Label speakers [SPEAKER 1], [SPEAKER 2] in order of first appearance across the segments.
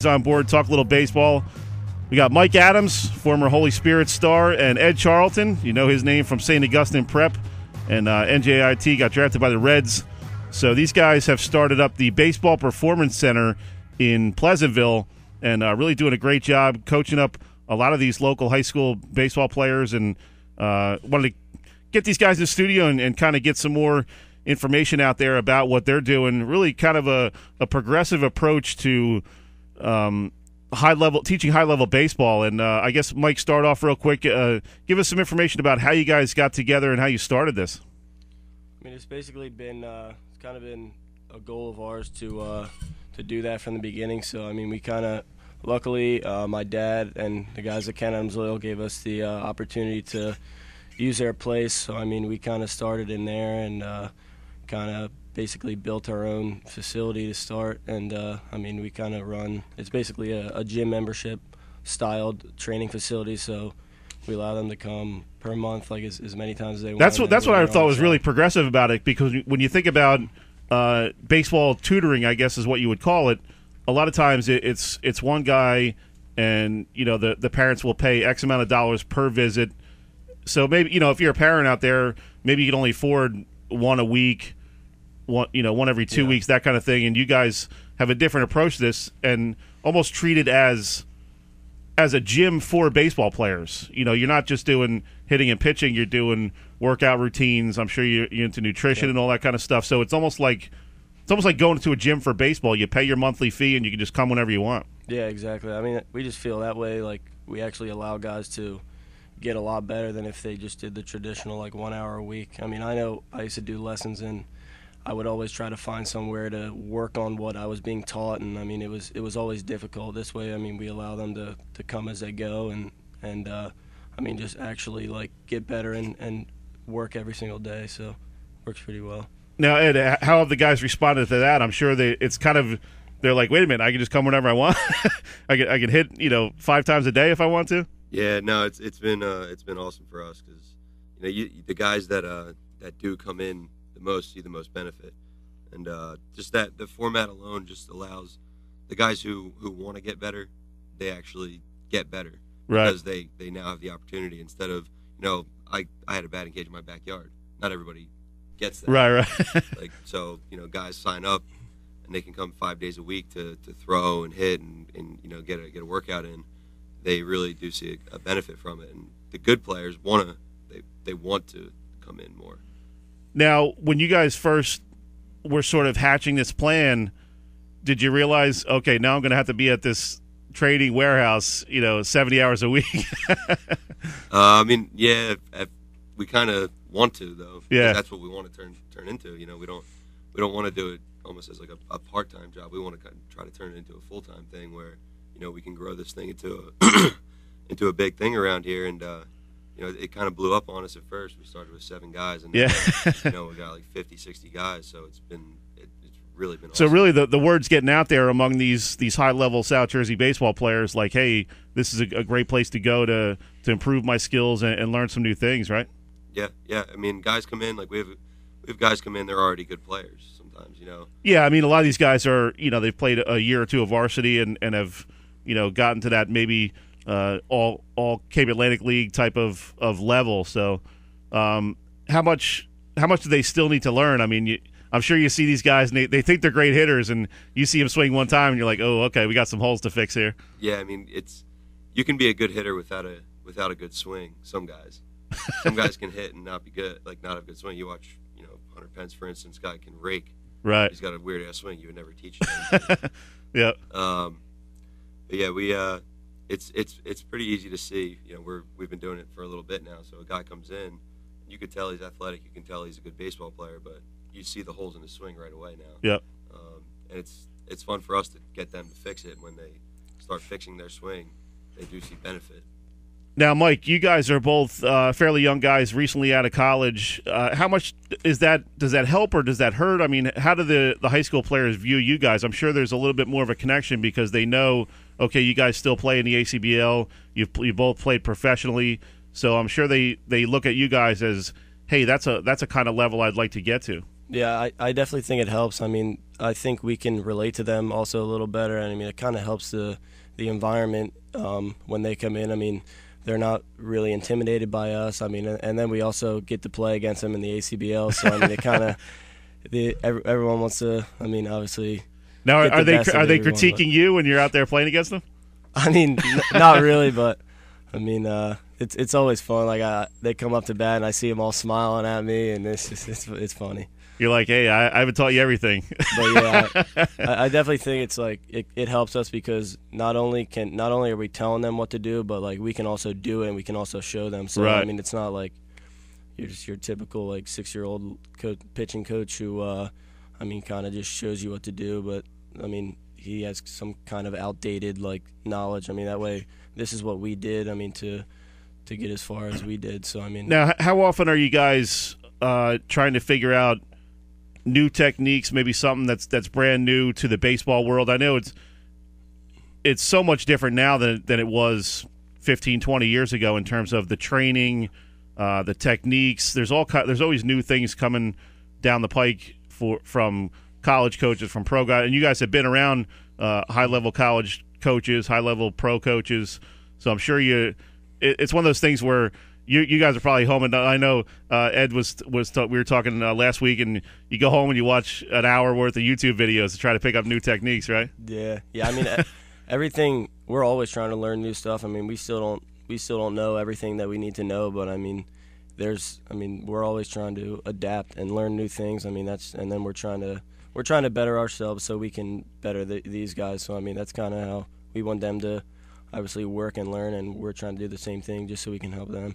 [SPEAKER 1] on board, talk a little baseball. We got Mike Adams, former Holy Spirit star, and Ed Charlton. You know his name from St. Augustine Prep, and NJIT, got drafted by the Reds. So these guys have started up the Baseball Performance Center in Pleasantville and really doing a great job coaching up a lot of these local high school baseball players, and wanted to get these guys in the studio and kind of get some more information out there about what they're doing. Really kind of a progressive approach to teaching high-level baseball. And I guess, Mike, start off real quick. Give us some information about how you guys got together and how you started this.
[SPEAKER 2] I mean, it's basically been it's kind of been a goal of ours to do that from the beginning. So, I mean, we kind of luckily my dad and the guys at Ken Adams Oil gave us the opportunity to use their place. So, I mean, we kind of started in there and kind of basically built our own facility to start. And, I mean, we kind of run – it's basically a gym membership-styled training facility. So we allow them to come per month, like as many times as they want.
[SPEAKER 1] That's what I thought was really progressive about it, because when you think about baseball tutoring, I guess is what you would call it, a lot of times it's one guy, and you know the parents will pay X amount of dollars per visit. So maybe, you know, if you're a parent out there, maybe you can only afford one a week, one every 2 weeks, that kind of thing. And you guys have a different approach to this and almost treat it as a gym for baseball players. You know, you're not just doing hitting and pitching, you're doing workout routines. I'm sure you're into nutrition and all that kind of stuff. So it's almost like going to a gym for baseball. You pay your monthly fee and you can just come whenever you want. Yeah,
[SPEAKER 2] exactly. I mean, we just feel that way. Like, we actually allow guys to get a lot better than if they just did the traditional, like, 1 hour a week. I mean, I know I used to do lessons, and I would always try to find somewhere to work on what I was being taught, and I mean, it was always difficult. This way, I mean, we allow them to come as they go, and I mean, just actually, like, get better and work every single day. So it works pretty well.
[SPEAKER 1] Now, Ed, how have the guys responded to that? I'm sure they're like, wait a minute, I can just come whenever I want. I can hit 5 times a day if I want to.
[SPEAKER 3] Yeah, no, it's been awesome for us, because the guys that do come in the most see the most benefit, and just that the format alone just allows the guys who want to get better, they actually get better,
[SPEAKER 1] right?
[SPEAKER 3] Because they now have the opportunity, instead of I had a batting cage in my backyard. Not everybody gets that,
[SPEAKER 1] right.
[SPEAKER 3] Like, so guys sign up and they can come 5 days a week to throw and hit and get a workout in. They really do see a benefit from it, and the good players want to come in more.
[SPEAKER 1] Now, when you guys first were sort of hatching this plan, did you realize, okay, now I'm going to have to be at this training warehouse, 70 hours a week?
[SPEAKER 3] I mean, yeah, we kind of want to, though.
[SPEAKER 1] Yeah,
[SPEAKER 3] that's what we want to turn into. We don't want to do it almost as like a part-time job. We want to kind of try to turn it into a full-time thing where we can grow this thing into a big thing around here. And it kind of blew up on us at first. We started with 7 guys, and
[SPEAKER 1] yeah,
[SPEAKER 3] we got like 50, 60 guys. So it's really been
[SPEAKER 1] so
[SPEAKER 3] awesome.
[SPEAKER 1] Really the word's getting out there among these high-level South Jersey baseball players, like, hey, this is a great place to go to improve my skills and learn some new things, right?
[SPEAKER 3] Yeah. I mean, guys come in, like we have guys come in, they're already good players sometimes,
[SPEAKER 1] Yeah, I mean, a lot of these guys are, they've played a year or two of varsity and have, gotten to that maybe all Cape Atlantic League type of level. So how much do they still need to learn? I mean, I'm sure you see these guys and they think they're great hitters, and you see them swing one time and you're like, oh, okay, we got some holes to fix here.
[SPEAKER 3] Yeah, I mean, you can be a good hitter without a good swing. Some guys can hit and not be good, like not have a good swing. You watch, Hunter Pence, for instance, guy can rake.
[SPEAKER 1] Right.
[SPEAKER 3] He's got a weird ass swing. You would never teach him.
[SPEAKER 1] Yeah.
[SPEAKER 3] But yeah, we it's pretty easy to see. We've been doing it for a little bit now. So a guy comes in, you could tell he's athletic. You can tell he's a good baseball player, but you see the holes in his swing right away now.
[SPEAKER 1] Yep.
[SPEAKER 3] And it's fun for us to get them to fix it. When they start fixing their swing, they do see benefit.
[SPEAKER 1] Now, Mike, you guys are both fairly young guys, recently out of college. How much does that help or does that hurt? I mean, how do the high school players view you guys? I'm sure there's a little bit more of a connection because they know, okay, you guys still play in the ACBL. You both played professionally, so I'm sure they look at you guys as, hey, that's a kind of level I'd like to get to.
[SPEAKER 2] Yeah, I definitely think it helps. I mean, I think we can relate to them also a little better. And I mean, it kind of helps the environment when they come in. I mean, they're not really intimidated by us. I mean, and then we also get to play against them in the ACBL. So I mean, it kind of everyone wants to. I mean, obviously.
[SPEAKER 1] Now, are they critiquing you when you're out there playing against them?
[SPEAKER 2] I mean, not really, but I mean, it's always fun. Like they come up to bat and I see them all smiling at me, and it's funny.
[SPEAKER 1] You're like, hey, I haven't taught you everything.
[SPEAKER 2] But yeah, I definitely think it's like it helps us because not only are we telling them what to do, but like we can also do it and we can also show them. So
[SPEAKER 1] right.
[SPEAKER 2] I mean, it's not like you're just your typical like 6-year-old pitching coach who I mean kind of just shows you what to do, but I mean he has some kind of outdated like knowledge. I mean that way this is what we did. I mean to get as far as we did. So I mean
[SPEAKER 1] now how often are you guys trying to figure out new techniques, maybe something that's brand new to the baseball world? I know it's so much different now than it was 15, 20 years ago in terms of the training, the techniques. There's always new things coming down the pike from college coaches, from pro guys, and you guys have been around high-level college coaches, high-level pro coaches, so I'm sure it's one of those things where You guys are probably home, and I know Ed we were talking last week, and you go home and you watch an hour worth of YouTube videos to try to pick up new techniques, right?
[SPEAKER 2] Yeah. I mean, everything. We're always trying to learn new stuff. I mean, we still don't know everything that we need to know, but I mean, we're always trying to adapt and learn new things. I mean, and then we're trying to better ourselves so we can better these guys. So I mean, that's kind of how we want them to obviously work and learn, and we're trying to do the same thing just so we can help them.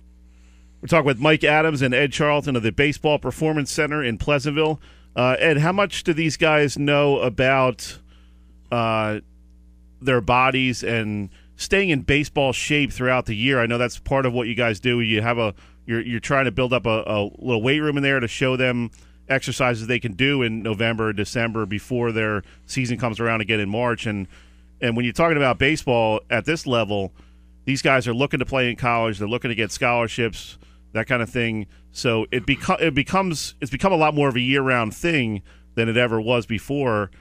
[SPEAKER 1] We're talking with Mike Adams and Ed Charlton of the Baseball Performance Center in Pleasantville. Ed, how much do these guys know about their bodies and staying in baseball shape throughout the year? I know that's part of what you guys do. You have you're trying to build up a little weight room in there to show them exercises they can do in November or December before their season comes around again in March. And when you're talking about baseball at this level, these guys are looking to play in college. They're looking to get scholarships, that kind of thing. So it's become a lot more of a year-round thing than it ever was before.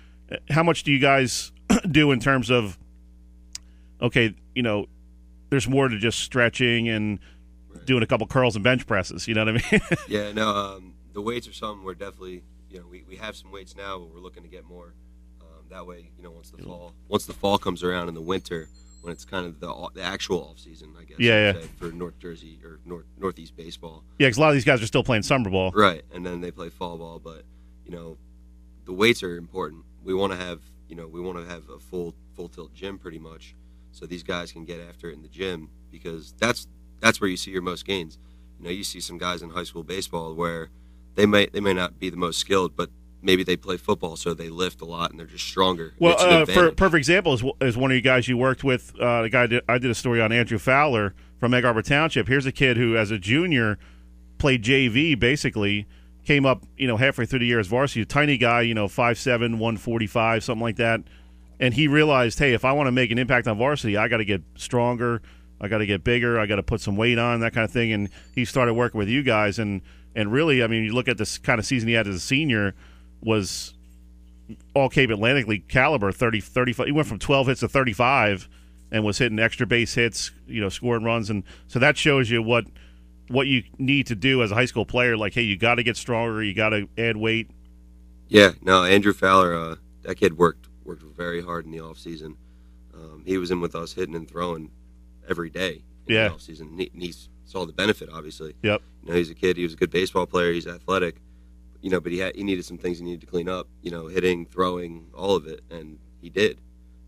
[SPEAKER 1] How much do you guys do in terms of, okay, there's more to just stretching and doing a couple curls and bench presses, you know what I mean?
[SPEAKER 3] Yeah, no, the weights are something we're definitely, we have some weights now, but we're looking to get more. That way, once the fall comes around in the winter, when it's kind of the actual off season, I guess.
[SPEAKER 1] Yeah.
[SPEAKER 3] For North Jersey or Northeast baseball.
[SPEAKER 1] Yeah, because a lot of these guys are still playing summer ball.
[SPEAKER 3] Right, and then they play fall ball. But the weights are important. We want to have a full tilt gym pretty much, so these guys can get after it in the gym, because that's where you see your most gains. You see some guys in high school baseball where they may not be the most skilled, but maybe they play football, so they lift a lot and they're just stronger.
[SPEAKER 1] Well, for a perfect example is one of you guys you worked with. The guy I did a story on, Andrew Fowler from Egg Harbor Township. Here's a kid who, as a junior, played JV. Basically, came up halfway through the year as varsity. A tiny guy, 5'7", 145, something like that. And he realized, hey, if I want to make an impact on varsity, I got to get stronger. I got to get bigger. I got to put some weight on, that kind of thing. And he started working with you guys. And really, I mean, you look at this kind of season he had as a senior, was all Cape Atlantic League caliber, 35. He went from 12 hits to 35 and was hitting extra base hits, scoring runs. And so that shows you what you need to do as a high school player. Like, hey, you got to get stronger. You got to add weight.
[SPEAKER 3] Yeah, no, Andrew Fowler, that kid worked very hard in the off season. He was in with us hitting and throwing every day in the off season. And he saw the benefit, obviously.
[SPEAKER 1] Yep.
[SPEAKER 3] He's a kid. He was a good baseball player. He's athletic. But he needed some things he needed to clean up, hitting, throwing, all of it, and he did.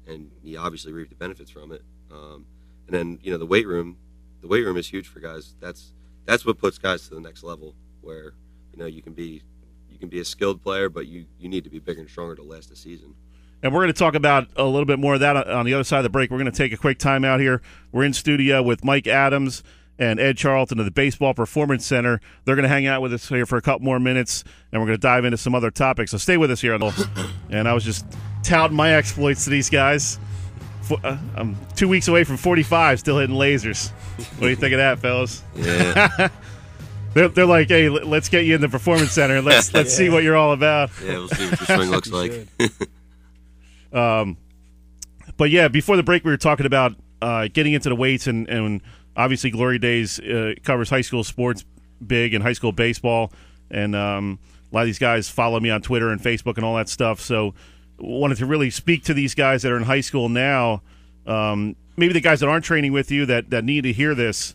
[SPEAKER 3] And he obviously reaped the benefits from it. And then, the weight room is huge for guys. That's what puts guys to the next level, where, you can be a skilled player, but you need to be bigger and stronger to last a season.
[SPEAKER 1] And we're going to talk about a little bit more of that on the other side of the break. We're going to take a quick time out here. We're in studio with Mike Adams and Ed Charlton of the Baseball Performance Center. They're going to hang out with us here for a couple more minutes, and we're going to dive into some other topics. So stay with us here. And I was just touting my exploits to these guys. I'm 2 weeks away from 45, still hitting lasers. What do you think of that, fellas?
[SPEAKER 3] Yeah.
[SPEAKER 1] They're like, hey, let's get you in the performance center and let's see what you're all about.
[SPEAKER 3] Yeah, we'll see what your swing looks like.
[SPEAKER 1] But yeah, before the break, we were talking about getting into the weights, and obviously Glory Days covers high school sports big and high school baseball, and a lot of these guys follow me on Twitter and Facebook and all that stuff. So wanted to really speak to these guys that are in high school now, maybe the guys that aren't training with you that need to hear this.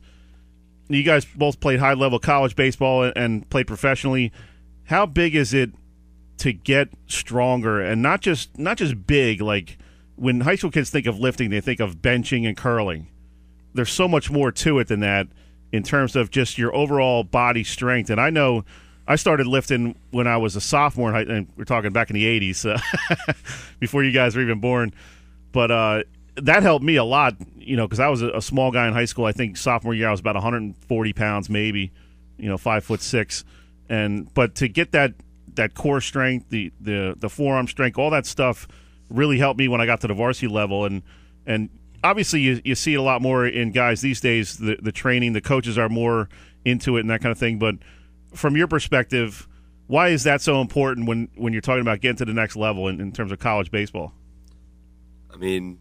[SPEAKER 1] You guys both played high-level college baseball and played professionally. How big is it to get stronger, and not just big? Like when high school kids think of lifting, they think of benching and curling. There's so much more to it than that in terms of just your overall body strength. And I know I started lifting when I was a sophomore, and we're talking back in the 80s, before you guys were even born. But that helped me a lot, because I was a small guy in high school. I think sophomore year I was about 140 pounds, maybe, 5'6", but to get that core strength, the forearm strength, all that stuff really helped me when I got to the varsity level. And obviously you see it a lot more in guys these days. The training, the coaches are more into it and that kind of thing. But from your perspective, why is that so important when you're talking about getting to the next level in terms of college baseball?
[SPEAKER 3] I mean,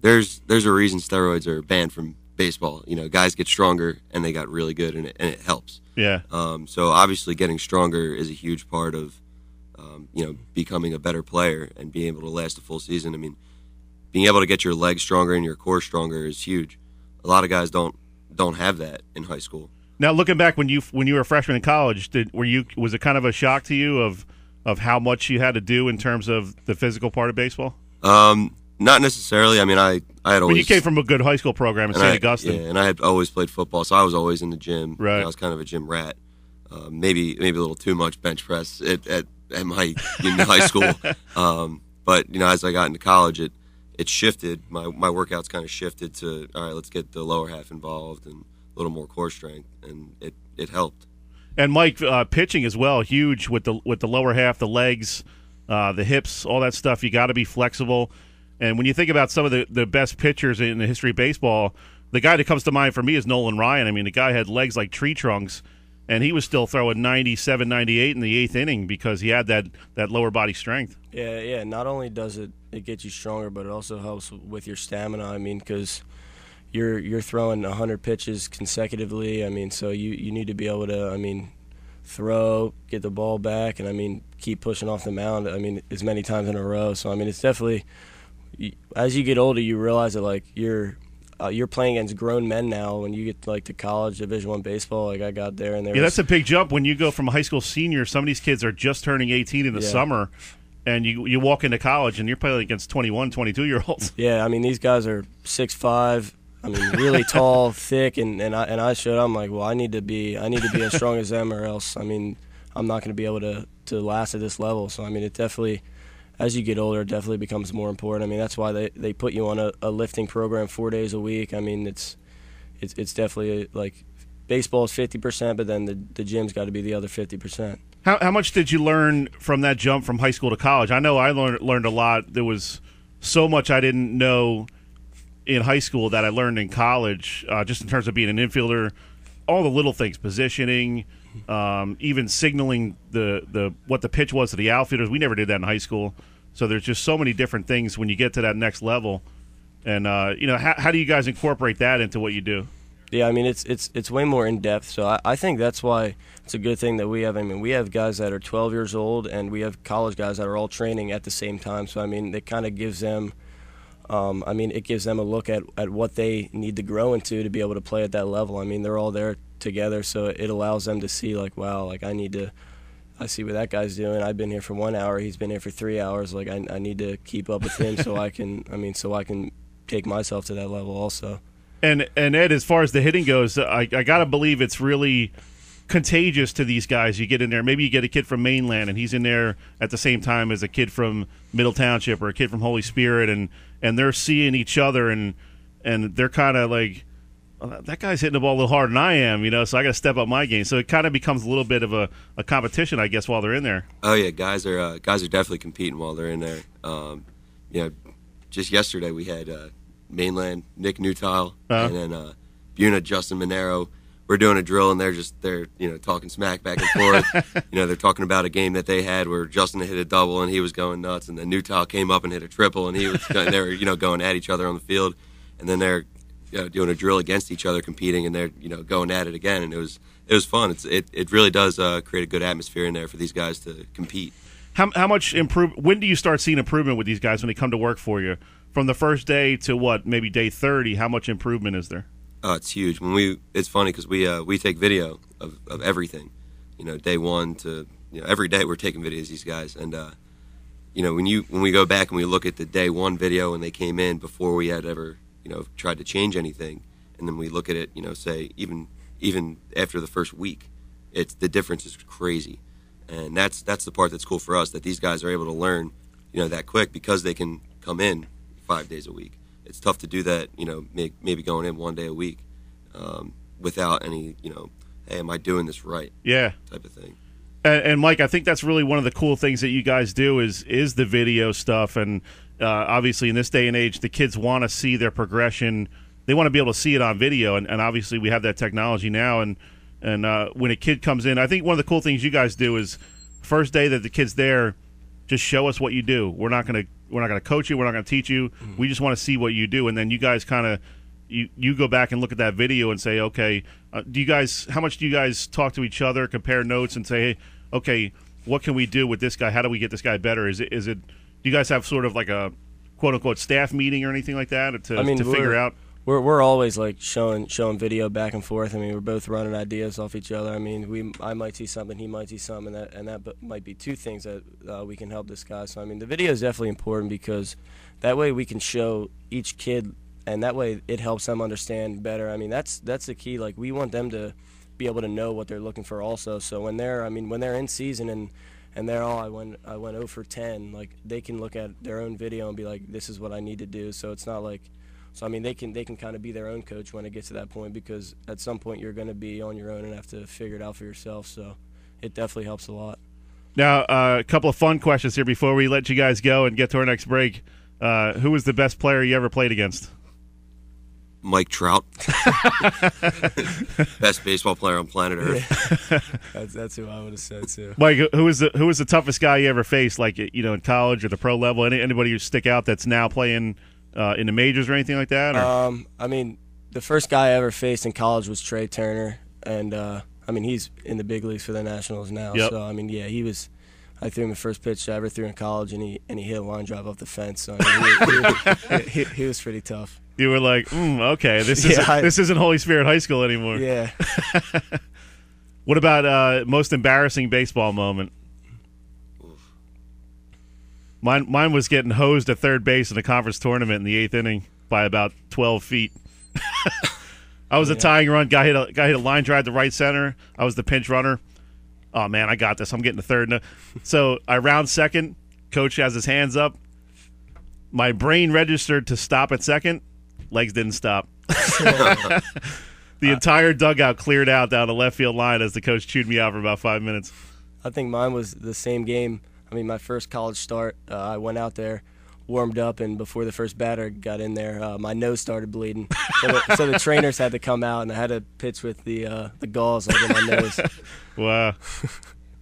[SPEAKER 3] there's a reason steroids are banned from baseball. Guys get stronger and they got really good, and it helps.
[SPEAKER 1] Yeah.
[SPEAKER 3] So obviously getting stronger is a huge part of becoming a better player and being able to last a full season. I mean, being able to get your legs stronger and your core stronger is huge. A lot of guys don't have that in high school. Now,
[SPEAKER 1] looking back when you were a freshman in college, was it kind of a shock to you of how much you had to do in terms of the physical part of baseball?
[SPEAKER 3] Not necessarily. I mean, I had always.
[SPEAKER 1] But you came from a good high school program in St. Augustine.
[SPEAKER 3] Yeah, and I had always played football, so I was always in the gym.
[SPEAKER 1] Right.
[SPEAKER 3] I was kind of a gym rat. Maybe a little too much bench press at my high school. But as I got into college, it shifted. My workouts kind of shifted to, all right, let's get the lower half involved and a little more core strength, and it helped.
[SPEAKER 1] And Mike, pitching as well, huge with the lower half, the legs, the hips, all that stuff. You got to be flexible. And when you think about some of the best pitchers in the history of baseball, the guy that comes to mind for me is Nolan Ryan. I mean, the guy had legs like tree trunks, and he was still throwing 97, 98 in the eighth inning because he had that lower body strength.
[SPEAKER 2] Yeah. Not only does it get you stronger, but it also helps with your stamina. I mean, because you're throwing 100 pitches consecutively. I mean, so you need to be able to, throw, get the ball back, and, keep pushing off the mound, as many times in a row. So, it's definitely – as you get older, you realize that you're playing against grown men now. When you get to college Division I baseball, I got there, and
[SPEAKER 1] that's a big jump when you go from a high school senior. Some of these kids are just turning 18 in the summer, and you walk into college and you're playing against 21, 22-year-olds.
[SPEAKER 2] Yeah, these guys are 6'5", really tall, thick, and I showed. I'm like, well, I need to be as strong as them, or else I'm not going to be able to last at this level. So it definitely. As you get older, it definitely becomes more important. That's why they put you on a lifting program 4 days a week. It's definitely baseball is 50%, but then the gym's got to be the other 50%.
[SPEAKER 1] How much did you learn from that jump from high school to college? I know I learned a lot. There was so much I didn't know in high school that I learned in college, just in terms of being an infielder, all the little things, positioning, even signaling what the pitch was to the outfielders. We never did that in high school. So there's just so many different things when you get to that next level. And how do you guys incorporate that into what you do?
[SPEAKER 2] Yeah, it's way more in depth. So I think that's why it's a good thing that we have. We have guys that are 12 years old, and we have college guys that are all training at the same time. So it kind of gives them. It gives them a look at what they need to grow into to be able to play at that level. They're all there together, so it allows them to see wow, I see what that guy's doing. I've been here for 1 hour, he's been here for 3 hours. I need to keep up with him so I can take myself to that level also.
[SPEAKER 1] And Ed, as far as the hitting goes, I gotta believe it's really contagious to these guys. You get in there, maybe you get a kid from Mainland and he's in there at the same time as a kid from Middle Township or a kid from Holy Spirit, and they're seeing each other and they're kind of like, that guy's hitting the ball a little harder than I am, so I got to step up my game. So it kind of becomes a little bit of a competition, I guess, while they're in there.
[SPEAKER 3] Oh yeah, guys are definitely competing while they're in there. Just yesterday we had Mainland Nick Newtile and then Buna Justin Monero. we're doing a drill and they're talking smack back and forth. They're talking about a game that they had where Justin hit a double and he was going nuts, and then Newtown came up and hit a triple, and they were going at each other on the field, and then they're doing a drill against each other, competing, and they're going at it again, and it was fun. It really does create a good atmosphere in there for these guys to compete.
[SPEAKER 1] How much when do you start seeing improvement with these guys when they come to work for you? From the first day to maybe day 30, how much improvement is there?
[SPEAKER 3] It's huge. It's funny because we take video of everything, day one to every day we're taking videos of these guys, and when we go back and we look at the day one video when they came in before we had ever tried to change anything, and then we look at it, say even after the first week, the difference is crazy, and that's the part that's cool for us, that these guys are able to learn that quick because they can come in 5 days a week. It's tough to do that, maybe going in 1 day a week without any, hey, am I doing this right?
[SPEAKER 1] Yeah,
[SPEAKER 3] type of thing.
[SPEAKER 1] And Mike, I think that's really one of the cool things that you guys do is the video stuff. And obviously, in this day and age, the kids want to see their progression. They want to be able to see it on video. And obviously, we have that technology now. And when a kid comes in, I think one of the cool things you guys do is first day that the kid's there, just show us what you do. We're not going to coach you. We're not going to teach you. Mm-hmm. We just want to see what you do. And then you guys kind of you go back and look at that video and say, okay, how much do you guys talk to each other, compare notes, and say, hey, okay, what can we do with this guy? How do we get this guy better? Is it? Do you guys have sort of like a quote unquote staff meeting or anything like that to figure out?
[SPEAKER 2] We're always like showing video back and forth. I mean, we're both running ideas off each other. I mean, I might see something, he might see something, and that might be two things that we can help this guy. So I mean, the video is definitely important because that way we can show each kid, and that way it helps them understand better. I mean, that's the key. Like, we want them to be able to know what they're looking for also. So when they're in season and they're I went 0 for 10, like, they can look at their own video and be like, this is what I need to do. So it's not like. So I mean, they can kind of be their own coach when it gets to that point, because at some point you're going to be on your own and have to figure it out for yourself. So it definitely helps a lot.
[SPEAKER 1] Now, a couple of fun questions here before we let you guys go and get to our next break. Who was the best player you ever played against?
[SPEAKER 3] Mike Trout, best baseball player on planet Earth.
[SPEAKER 2] Yeah. That's who I would have said too.
[SPEAKER 1] Mike, who was the toughest guy you ever faced, like in college or the pro level? Anybody who stick out that's now playing in the majors or anything like that? Or?
[SPEAKER 2] I mean, the first guy I ever faced in college was Trey Turner, and I mean, he's in the big leagues for the Nationals now.
[SPEAKER 1] Yep.
[SPEAKER 2] So I mean, yeah, he was. I threw him the first pitch I ever threw in college, and he hit a line drive off the fence. So I mean, he was pretty tough.
[SPEAKER 1] You were like, okay, this isn't Holy Spirit High School anymore.
[SPEAKER 2] Yeah.
[SPEAKER 1] What about most embarrassing baseball moment? Mine was getting hosed at third base in a conference tournament in the 8th inning by about 12 feet. I was a tying run. Guy hit a line drive to right center. I was the pinch runner. Oh, man, I got this. I'm getting to third. So I round second. Coach has his hands up. My brain registered to stop at second. Legs didn't stop. The entire dugout cleared out down the left field line as the coach chewed me out for about 5 minutes.
[SPEAKER 2] I think mine was the same game. I mean, my first college start, I went out there, warmed up, and before the first batter got in there, my nose started bleeding. So the trainers had to come out, and I had to pitch with the gauze like in my nose.
[SPEAKER 1] Wow.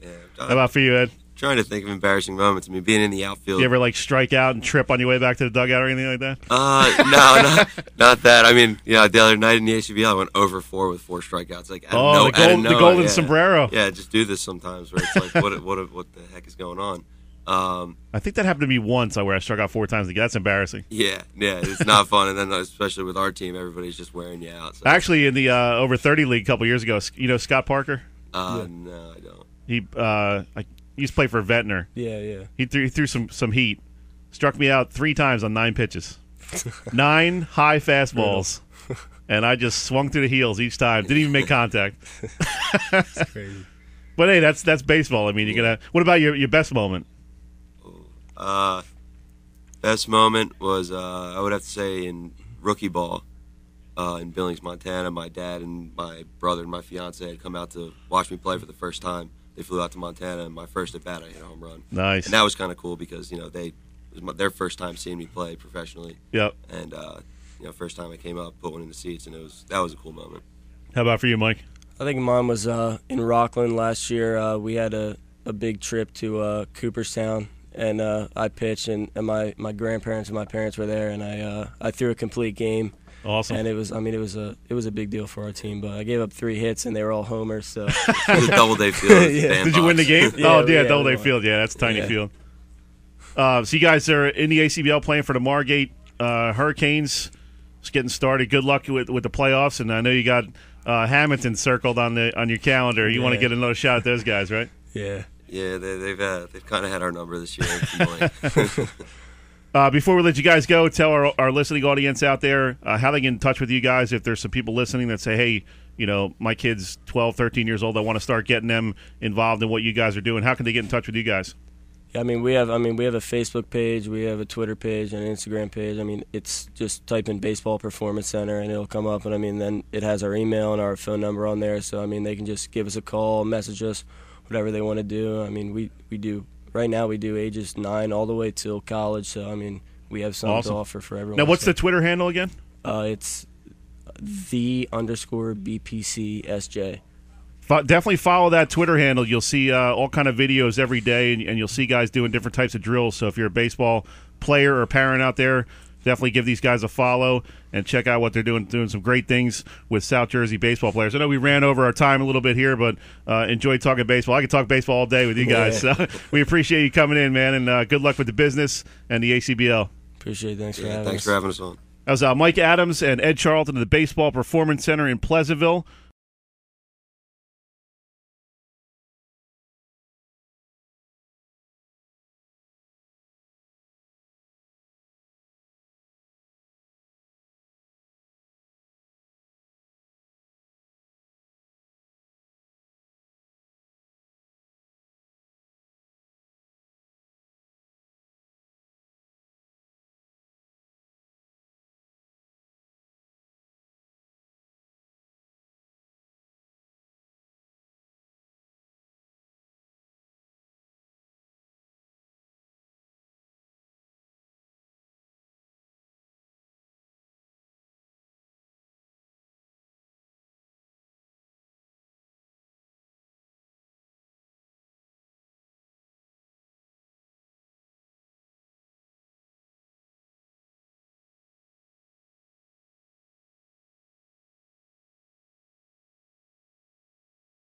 [SPEAKER 3] Yeah,
[SPEAKER 1] how about for you, Ed?
[SPEAKER 3] Trying to think of embarrassing moments. I mean, being in the outfield.
[SPEAKER 1] You ever strike out and trip on your way back to the dugout or anything like that?
[SPEAKER 3] No, not that. I mean, the other night in the ACBL, I went over 4 with 4 strikeouts. Like,
[SPEAKER 1] the golden sombrero.
[SPEAKER 3] Yeah, just do this sometimes. Where it's like, what the heck is going on?
[SPEAKER 1] I think that happened to me once where I struck out 4 times. That's embarrassing.
[SPEAKER 3] Yeah, it's not fun. And then especially with our team, everybody's just wearing you out. So.
[SPEAKER 1] Actually, in the over 30 league a couple years ago, Scott Parker?
[SPEAKER 3] Yeah. No, I don't.
[SPEAKER 1] He used to play for Ventnor.
[SPEAKER 2] Yeah.
[SPEAKER 1] He threw some heat. Struck me out 3 times on 9 pitches. 9 high fastballs. And I just swung through the heels each time. Didn't even make contact.
[SPEAKER 2] That's crazy.
[SPEAKER 1] But hey, that's baseball. I mean, what about your best moment?
[SPEAKER 3] Best moment was I would have to say in rookie ball in Billings, Montana. My dad and my brother and my fiance had come out to watch me play for the first time. They flew out to Montana, and my first at bat, I hit a home run.
[SPEAKER 1] Nice.
[SPEAKER 3] And that was kind of cool because it was their first time seeing me play professionally.
[SPEAKER 1] Yep.
[SPEAKER 3] And first time I came up, put one in the seats, and that was a cool moment.
[SPEAKER 1] How about for you, Mike?
[SPEAKER 2] I think mine was in Rockland last year. We had a big trip to Cooperstown, and I pitched, and my grandparents and my parents were there, and I threw a complete game.
[SPEAKER 1] Awesome.
[SPEAKER 2] And it was a big deal for our team, but I gave up 3 hits, and they were all homers. So
[SPEAKER 3] It was Doubleday Field.
[SPEAKER 2] Yeah.
[SPEAKER 1] Did you win the game?
[SPEAKER 2] Yeah,
[SPEAKER 1] yeah,
[SPEAKER 2] we
[SPEAKER 1] Doubleday
[SPEAKER 2] won.
[SPEAKER 1] Field. Yeah, that's a tiny
[SPEAKER 2] Yeah.
[SPEAKER 1] field. So you guys are in the ACBL playing for the Margate Hurricanes. It's getting started. Good luck with the playoffs, and I know you got Hamilton circled on your calendar. You want to get another shot at those guys, right?
[SPEAKER 2] Yeah.
[SPEAKER 3] Yeah, they've kind of had our number this year. At some point.
[SPEAKER 1] Before we let you guys go, tell our listening audience out there how they get in touch with you guys. If there's some people listening that say, hey, my kid's 12, 13 years old, I want to start getting them involved in what you guys are doing. How can they get in touch with you guys?
[SPEAKER 2] Yeah, we have a Facebook page, we have a Twitter page, and an Instagram page. It's just type in Baseball Performance Center, and it'll come up. And then it has our email and our phone number on there. So they can just give us a call, message us, whatever they want to do. We do. Right now, we do ages 9 all the way till college, so, we have something
[SPEAKER 1] Awesome.
[SPEAKER 2] to offer for everyone.
[SPEAKER 1] Now, what's the Twitter handle again?
[SPEAKER 2] It's _BPCSJ.
[SPEAKER 1] Definitely follow that Twitter handle. You'll see all kind of videos every day, and you'll see guys doing different types of drills. So if you're a baseball player or parent out there, definitely give these guys a follow and check out what they're doing some great things with South Jersey baseball players. I know we ran over our time a little bit here, but enjoyed talking baseball. I could talk baseball all day with you guys.
[SPEAKER 2] Yeah.
[SPEAKER 1] So we appreciate you coming in, man, and good luck with the business and the ACBL.
[SPEAKER 2] Appreciate it. Thanks for having us.
[SPEAKER 3] Thanks for having us on.
[SPEAKER 1] That was Mike Adams and Ed Charlton of the Baseball Performance Center in Pleasantville.